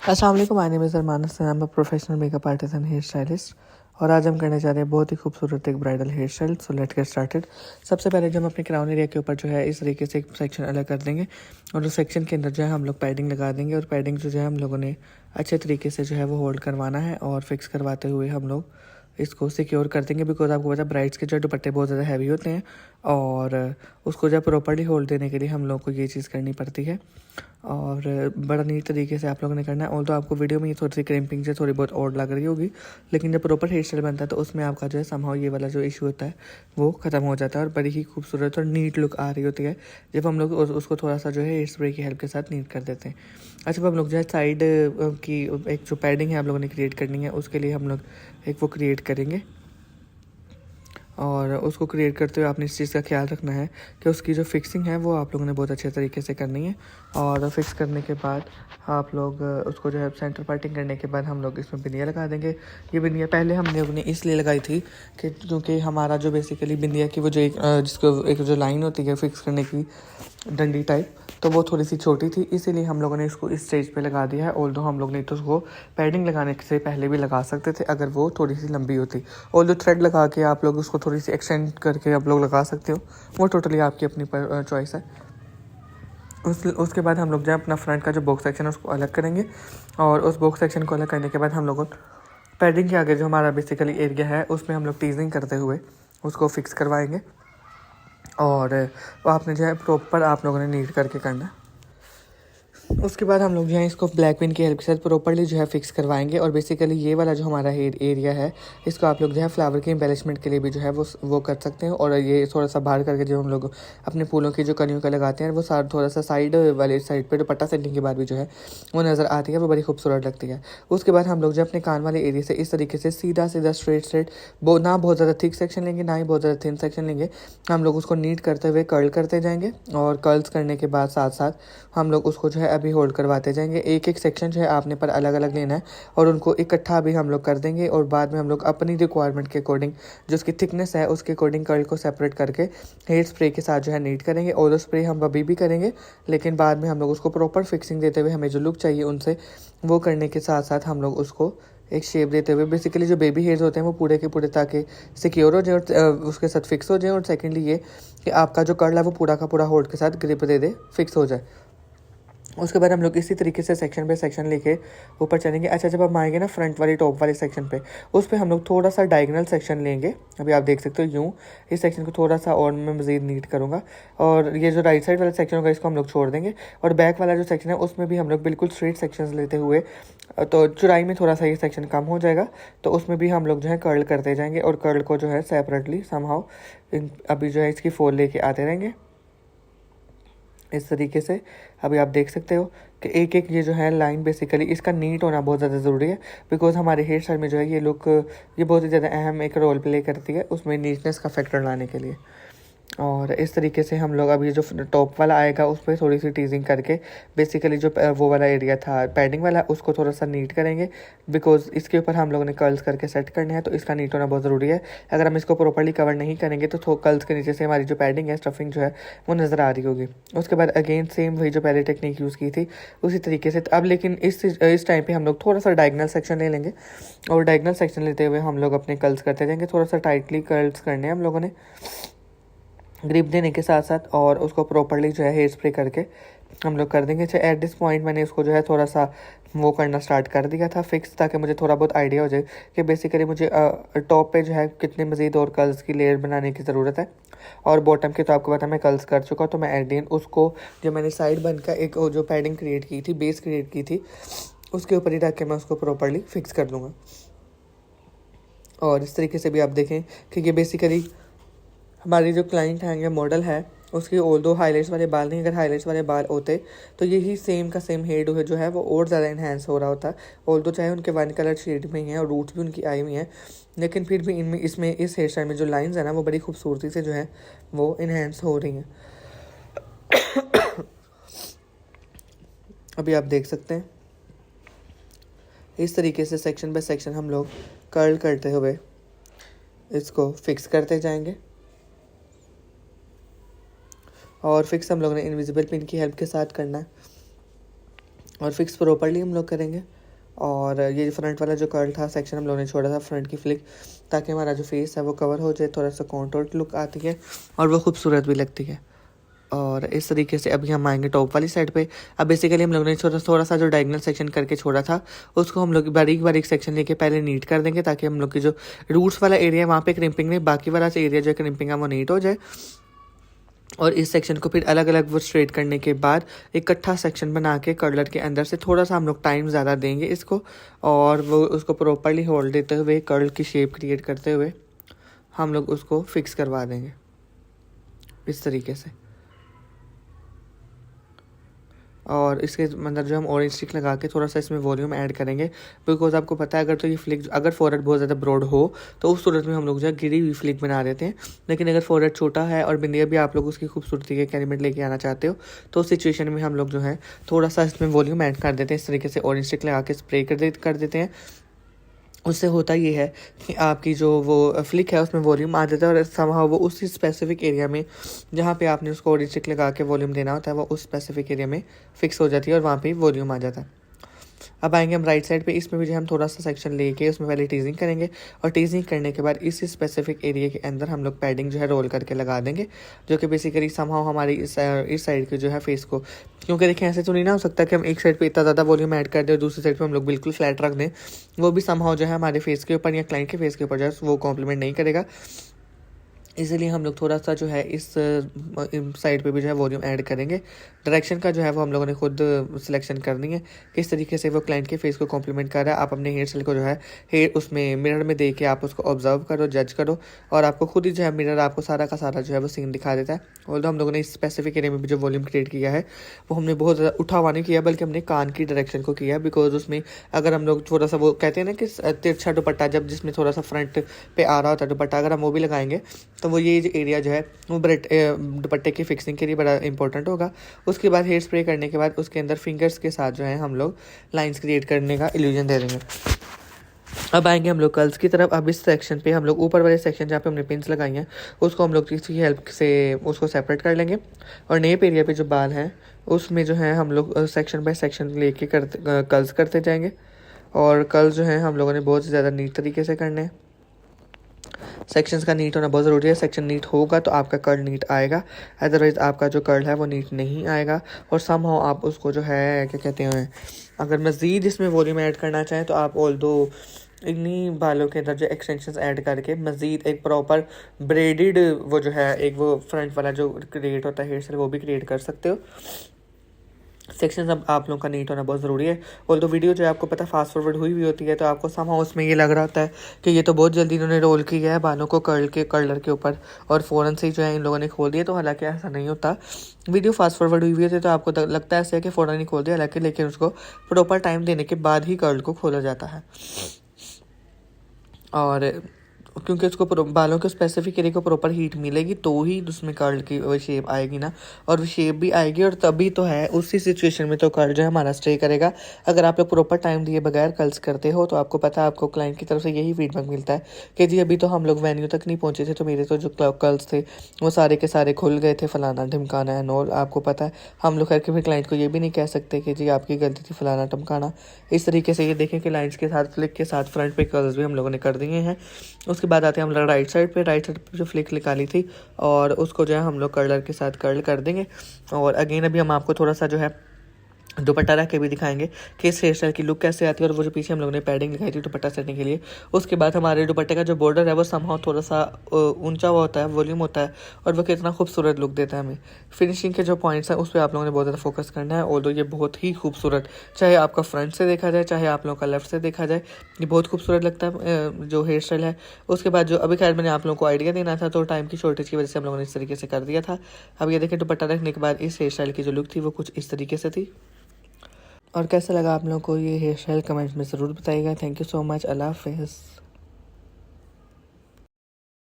अस्सलाम वालेकुम, my name is Armaan Hasan, I am a professional makeup artist and hair stylist. और आज हम करने जा रहे हैं बहुत ही खूबसूरत एक bridal hair style. So let's get started. सबसे पहले जो हम अपने क्राउन एरिया के ऊपर जो है इस तरीके से एक सेक्शन अलग कर देंगे और उस सेक्शन के अंदर जो है हम लोग पैडिंग लगा देंगे। और पैडिंग जो है हम लोगों ने अच्छे तरीके से जो है वो होल्ड करवाना है और फिक्स करवाते हुए हम लोग इसको सिक्योर कर देंगे। बिकॉज आपको पता है ब्राइड्स के जो दुपट्टे बहुत ज़्यादा हैवी होते हैं और उसको जब प्रॉपर्ली होल्ड देने के लिए हम लोग को ये चीज़ करनी पड़ती है और बड़ा नीट तरीके से आप लोगों ने करना है। ऑल्दो आपको वीडियो में ये थोड़ी सी क्रैम्पिंग से थोड़ी बहुत और लग रही होगी, लेकिन जब प्रॉपर हेयर स्टाइल बनता है तो उसमें आपका जो है समहाउ ये वाला जो इशू होता है वो ख़त्म हो जाता है और बड़ी ही खूबसूरत और नीट लुक आ रही होती है जब हम लोग उसको थोड़ा सा जो है हेयर स्प्रे की हेल्प के साथ नीट कर देते हैं। अच्छा, अब हम लोग जो है साइड की एक जो पैडिंग है आप लोगों ने क्रिएट करनी है, उसके लिए हम लोग एक वो क्रिएट करेंगे। और उसको क्रिएट करते हुए आपने इस चीज़ का ख्याल रखना है कि उसकी जो फिक्सिंग है वो आप लोगों ने बहुत अच्छे तरीके से करनी है। और फिक्स करने के बाद आप लोग उसको जो है सेंटर पार्टिंग करने के बाद हम लोग इसमें बिंदिया लगा देंगे। ये बिंदिया पहले हमने अपने इसलिए लगाई थी कि क्योंकि हमारा जो बेसिकली बिंदिया की वो जो एक जिसको एक जो लाइन होती है फिक्स करने की डंडी टाइप, तो वो थोड़ी सी छोटी थी, इसीलिए हम लोगों ने इसको इस स्टेज पे लगा दिया है। ऑल्दो हम लोग नहीं तो उसको पैडिंग लगाने से पहले भी लगा सकते थे अगर वो थोड़ी सी लंबी होती। ऑल्दो थ्रेड लगा के आप लोग उसको थोड़ी सी एक्सटेंड करके आप लोग लगा सकते हो, वो टोटली आपकी अपनी चॉइस है। उसके बाद हम लोग जो है अपना फ्रंट का जो बॉक्स सेक्शन है उसको अलग करेंगे और उस बॉक्स सेक्शन को अलग करने के बाद हम लोग पैडिंग के आगे जो हमारा बेसिकली एरिया है उसमें हम लोग टीजिंग करते हुए उसको फिक्स करवाएंगे। और वो आपने जो है प्रॉपर आप लोगों ने नीट करके करना है। उसके बाद हम लोग जो है इसको ब्लैक पिन की हेल्प के साथ प्रॉपर्ली जो है फिक्स करवाएंगे। और बेसिकली ये वाला जो हमारा हेयर एरिया है इसको आप लोग जो है फ्लावर के एम्बेलिशमेंट के लिए भी जो है वो कर सकते हैं। और ये थोड़ा सा बाहर करके जो हम लोग अपने फूलों की जो कलियों का लगाते हैं वो सारा थोड़ा सा साइड वाले साइड पर दुपट्टा सेटिंग के बाद भी जो है वो नज़र आती है, वो बड़ी खूबसूरत लगती है। उसके बाद हम लोग जो अपने कान वाले एरिया से इस तरीके से सीधा सीधा स्ट्रेट ना बहुत ज़्यादा थिक सेक्शन लेंगे ना ही बहुत ज़्यादा थिन सेक्शन लेंगे। हम लोग उसको नीट करते हुए कर्ल करते जाएंगे और कर्ल्स करने के बाद साथ साथ हम लोग उसको जो है अभी होल्ड करवाते जाएंगे। एक एक सेक्शन जो है आपने पर अलग अलग लेना है और उनको इकट्ठा भी हम लोग कर देंगे। और बाद में हम लोग अपनी रिक्वायरमेंट के अकॉर्डिंग जो उसकी थिकनेस है उसके अकॉर्डिंग कर्ल को सेपरेट करके हेयर स्प्रे के साथ जो है नीट करेंगे। और स्प्रे हम अभी भी करेंगे, लेकिन बाद में हम लोग उसको प्रॉपर फिक्सिंग देते हुए हमें जो लुक चाहिए उनसे वो करने के साथ साथ हम लोग उसको एक शेप देते हुए बेसिकली जो बेबी हेयर्स होते हैं वो पूरे के पूरे ताकि सिक्योर हो जाए और उसके साथ फिक्स हो जाए। और सेकेंडली ये कि आपका जो कर्ल है वो पूरा का पूरा होल्ड के साथ ग्रिप दे फिक्स हो जाए। उसके बाद हम लोग इसी तरीके से सेक्शन पे सेक्शन लेके ऊपर चलेंगे। अच्छा, जब हम आएंगे ना फ्रंट वाली टॉप वाले सेक्शन पे उस पर हम लोग थोड़ा सा डायगोनल सेक्शन लेंगे। अभी आप देख सकते हो यूँ इस सेक्शन को थोड़ा सा और मैं मज़ीद नीट करूँगा। और ये जो राइट साइड वाला सेक्शन होगा इसको हम लोग छोड़ देंगे। और बैक वाला जो सेक्शन है उसमें भी हम लोग बिल्कुल स्ट्रेट सेक्शंस लेते हुए, तो चौड़ाई में थोड़ा सा ये सेक्शन कम हो जाएगा तो उसमें भी हम लोग जो है कर्ल करते जाएंगे और कर्ल को जो है सेपरेटली समहाउ अभी जो है इसकी फोल लेके आते रहेंगे इस तरीके से। अभी आप देख सकते हो कि एक एक ये जो है लाइन बेसिकली इसका नीट होना बहुत ज़्यादा ज़रूरी है। बिकॉज हमारे हेयर स्टाइल में जो है ये लुक ये बहुत ही ज़्यादा अहम एक रोल प्ले करती है उसमें नीटनेस का फैक्टर लाने के लिए। और इस तरीके से हम लोग अभी जो टॉप वाला आएगा उस पर थोड़ी सी टीजिंग करके बेसिकली जो वो वाला एरिया था पैडिंग वाला उसको थोड़ा सा नीट करेंगे। बिकॉज इसके ऊपर हम लोगों ने कर्ल्स करके सेट करने हैं तो इसका नीट होना बहुत ज़रूरी है। अगर हम इसको प्रॉपर्ली कवर नहीं करेंगे तो कर्ल्स के नीचे से हमारी जो पैडिंग है स्टफिंग जो है वो नज़र आ रही होगी। उसके बाद अगेन सेम वही जो पहले टेक्निक यूज़ की थी उसी तरीके से अब लेकिन इस टाइम पर हम लोग थोड़ा सा डायगनल सेक्शन ले लेंगे। और डायगनल सेक्शन लेते हुए हम लोग अपने कर्ल्स करते जाएंगे। थोड़ा सा टाइटली कर्ल्स करने हैं हम लोगों ने ग्रिप देने के साथ साथ और उसको प्रॉपर्ली जो है हेयर स्प्रे करके हम लोग कर देंगे। अच्छा, एट दिस पॉइंट मैंने उसको जो है थोड़ा सा वो करना स्टार्ट कर दिया था फिक्स, ताकि मुझे थोड़ा बहुत आइडिया हो जाए कि बेसिकली मुझे टॉप पे जो है कितने मज़ीद और कर्ल्स की लेयर बनाने की ज़रूरत है। और बॉटम के तो आपको पता मैं कर्ल्स कर चुका, तो मैं एट द एंड उसको जो मैंने साइड बन का एक जो पैडिंग क्रिएट की थी बेस क्रिएट की थी उसके ऊपर ही रख के मैं उसको प्रॉपर्ली फिक्स कर दूँगा। और इस तरीके से भी आप देखें कि ये बेसिकली हमारी जो क्लाइंट है या मॉडल है उसकी ऑल्दो हाइलाइट्स वाले बाल नहीं, अगर हाइलाइट्स वाले बाल होते तो यही सेम का सेम हेड जो है वो और ज़्यादा इन्हेंस हो रहा होता। ऑल्दो चाहे उनके वन कलर शेड में ही हैं और रूट्स भी उनकी आई हुई हैं, लेकिन फिर भी इनमें इसमें इस हेयर स्टाइल में जो लाइंस है ना वो बड़ी खूबसूरती से जो है वो इन्हेंस हो रही हैं। अभी आप देख सकते हैं इस तरीके से सेक्शन बाय सेक्शन हम लोग कर्ल करते हुए इसको फिक्स करते जाएंगे। और फिक्स हम लोगों ने इनविजिबल पिन की हेल्प के साथ करना है और फिक्स प्रॉपर्ली हम लोग करेंगे। और ये फ्रंट वाला जो कर्ल था सेक्शन हम लोगों ने छोड़ा था फ्रंट की फ्लिक, ताकि हमारा जो फेस है वो कवर हो जाए, थोड़ा सा कॉन्टोर लुक आती है और वो खूबसूरत भी लगती है। और इस तरीके से अभी हम आएंगे टॉप वाली साइड पे। अब बेसिकली हम लोगों ने थोड़ा सा जो डायगोनल सेक्शन करके छोड़ा था उसको हम लोग बारीक बारीक सेक्शन लेके पहले नीट कर देंगे, ताकि हम लोग की जो रूट्स वाला एरिया है वहाँ पे क्रिम्पिंग नहीं, बाकी वाला जो एरिया जो है क्रिम्पिंग है वो नीट हो जाए। और इस सेक्शन को फिर अलग अलग वो स्ट्रेट करने के बाद इकट्ठा सेक्शन बना के कर्लर के अंदर से थोड़ा सा हम लोग टाइम ज़्यादा देंगे इसको, और वो उसको प्रॉपरली होल्ड देते हुए कर्ल की शेप क्रिएट करते हुए हम लोग उसको फिक्स करवा देंगे इस तरीके से। और इसके अंदर जो हम ऑरेंज स्टिक लगा के थोड़ा सा इसमें वॉल्यूम ऐड करेंगे, बिकॉज आपको पता है अगर तो ये फ्लिक अगर फोरहेड बहुत ज़्यादा ब्रॉड हो तो उस सूरत में हम लोग जो है गिरी हुई फ्लिक बना देते हैं। लेकिन अगर फोरहेड छोटा है और बिंदिया भी आप लोग उसकी खूबसूरती के एलिमेंट लेके आना चाहते हो तो उस सिचुएशन में हम लोग जो है थोड़ा सा इसमें वॉल्यूम ऐड कर देते हैं, इस तरीके से ऑरेंज स्टिक लगा के स्प्रे कर देते हैं। उससे होता ये है कि आपकी जो वो फ्लिक है उसमें वॉल्यूम आ जाता है और समहाउ वो उसी स्पेसिफिक एरिया में जहाँ पे आपने उसको ऑरेंज स्टिक लगा के वॉल्यूम देना होता है वो उस स्पेसिफिक एरिया में फिक्स हो जाती है और वहाँ पे वॉल्यूम आ जाता है। अब आएंगे हम राइट साइड पे, इसमें भी जो हम थोड़ा सा सेक्शन लेके उसमें पहले टीजिंग करेंगे और टीजिंग करने के बाद इस स्पेसिफिक एरिया के अंदर हम लोग पैडिंग जो है रोल करके लगा देंगे, जो कि बेसिकली समहाउ हमारी इस साइड के जो है फेस को, क्योंकि देखें ऐसे तो नहीं ना हो सकता कि हम एक साइड पे इतना ज़्यादा वॉल्यूम ऐड कर दें और दूसरी साइड पे हम लोग बिल्कुल फ्लैट रख दें, वो भी समहाउ जो है हमारे फेस के ऊपर या क्लाइंट के फेस के ऊपर जो है वो कॉम्प्लीमेंट नहीं करेगा। इसीलिए हम लोग थोड़ा सा जो है इस साइड पे भी जो है वॉल्यूम ऐड करेंगे। डायरेक्शन का जो है वो हम लोगों ने खुद सिलेक्शन करनी है, किस तरीके से वो क्लाइंट के फेस को कॉम्प्लीमेंट कर रहा है। आप अपने हेयर स्टाइल को जो है हेयर उसमें मिरर में देख के आप उसको ऑब्जर्व करो, जज करो, और आपको खुद ही जो है मिरर आपको सारा का सारा जो है वो सीन दिखा देता है। और हम लोगों ने इस स्पेसिफिक एरिया में भी जो वॉल्यूम क्रिएट किया है वो हमने बहुत ज़्यादा उठा हुआ नहीं किया, बल्कि हमने कान की डायरेक्शन को किया, बिकॉज उसमें अगर हम लोग थोड़ा सा वो कहते हैं ना कि तिरछा दुपट्टा जब जिसमें थोड़ा सा फ्रंट पे आ रहा होता है दुपट्टा, अगर हम वो भी लगाएंगे तो वो ये एरिया जो है वो दुपट्टे की फिक्सिंग के लिए बड़ा इंपॉर्टेंट होगा। उसके बाद हेयर स्प्रे करने के बाद उसके अंदर फिंगर्स के साथ जो है हम लोग लाइंस क्रिएट करने का इल्यूजन दे देंगे। अब आएंगे हम लोग कर्ल्स की तरफ। अब इस सेक्शन पे हम लोग ऊपर वाले सेक्शन जहाँ पे हमने पिंस लगाई हैं उसको हम लोग किसी की हेल्प से उसको सेपरेट कर लेंगे, और नेप एरिया पे जो बाल हैं उसमें जो है हम लोग सेक्शन बाय सेक्शन लेके कर्ल्स करते जाएंगे। और कर्ल्स जो है हम लोगों ने बहुत ज़्यादा नीट तरीके से करने हैं। सेक्शंस का नीट होना बहुत ज़रूरी है, सेक्शन नीट होगा तो आपका कर्ल नीट आएगा, अदरवाइज़ आपका जो कर्ल है वो नीट नहीं आएगा। और समहाउ आप उसको जो है क्या कहते हैं, अगर मज़ीद इसमें वॉल्यूम ऐड करना चाहें तो आप ऑल्दो इन्हीं बालों के अंदर जो एक्सटेंशंस ऐड करके मज़ीद एक प्रॉपर ब्रेडेड वो जो है एक वो फ्रंट वाला जो क्रिएट होता है हेयर स्टाइल वो भी क्रिएट कर सकते हो। सेक्शन अब आप लोगों का नीट होना बहुत ज़रूरी है। और तो वीडियो जो है आपको पता फास्ट फॉरवर्ड हुई होती है तो आपको समहाउ उसमें ये लग रहा होता है कि ये तो बहुत जल्दी इन्होंने रोल किया है बालों को कर्लर के ऊपर और फ़ौरन से ही जो है इन लोगों ने खोल दिया, तो हालांकि ऐसा नहीं होता। वीडियो फास्ट फॉरवर्ड हुई होती है तो आपको लगता है ऐसे कि फ़ौरन ही खोल दिया, हालांकि लेकिन उसको प्रॉपर टाइम देने के बाद ही कर्ल को खोला जाता है। और क्योंकि उसको बालों के स्पेसिफिक एरिया को प्रॉपर हीट मिलेगी तो ही उसमें कर्ल की वो शेप आएगी ना, और वो शेप भी आएगी और तभी तो है उसी सिचुएशन में तो कर्ल जो है हमारा स्टे करेगा। अगर आप लोग प्रॉपर टाइम दिए बगैर कर्ल्स करते हो तो आपको पता है आपको क्लाइंट की तरफ से यही फीडबैक मिलता है कि जी अभी तो हम लोग वेन्यू तक नहीं पहुँचे थे तो मेरे तो जो कर्ल्स थे वो सारे के सारे खुल गए थे, फलाना ढमकाना एंड ऑल। आपको पता है हम लोग करके फिर क्लाइंट को ये भी नहीं कह सकते कि जी आपकी गलती थी फलाना ढमकाना। इस तरीके से ये देखें कि लाइन्स के साथ फ्लिक के साथ फ्रंट पे कर्ल्स भी हम लोगों ने कर दिए हैं। उसके बाद आते हैं हम लोग राइट साइड पे जो फ्लिक निकाली थी और उसको जो है हम लोग कर्लर के साथ कर्ल कर देंगे। और अगेन अभी हम आपको थोड़ा सा जो है दुपट्टा रख के भी दिखाएंगे कि इस हेयर स्टाइल की लुक कैसे आती है। और वो जो पीछे हम लोगों ने पैडिंग लगाई थी दुपट्टा सेटने के लिए, उसके बाद हमारे दुपट्टे का जो बॉर्डर है वो समहाउ थोड़ा सा ऊंचा हुआ होता है, वॉल्यूम होता है, और वो कितना खूबसूरत लुक देता है हमें। फिनिशिंग के जो पॉइंट्स हैं उस पर आप लोगों ने बहुत ज़्यादा फोकस करना है। और ये बहुत ही खूबसूरत, चाहे आपका फ्रंट से देखा जाए चाहे आप लोगों का लेफ्ट से देखा जाए, ये बहुत खूबसूरत लगता है जो हेयर स्टाइल है। उसके बाद जो अभी खैर मैंने आप लोगों को आइडिया देना था तो टाइम की शॉर्टेज की वजह से हम लोगों ने इस तरीके से कर दिया था। अब ये देखें दुपट्टा रखने के बाद इस हेयर स्टाइल की जो लुक थी वो कुछ इस तरीके से थी। और कैसा लगा आप लोगों को ये हेयर स्टाइल कमेंट्स में ज़रूर बताइएगा। Thank you so much. अल्लाह हाफ़िज़।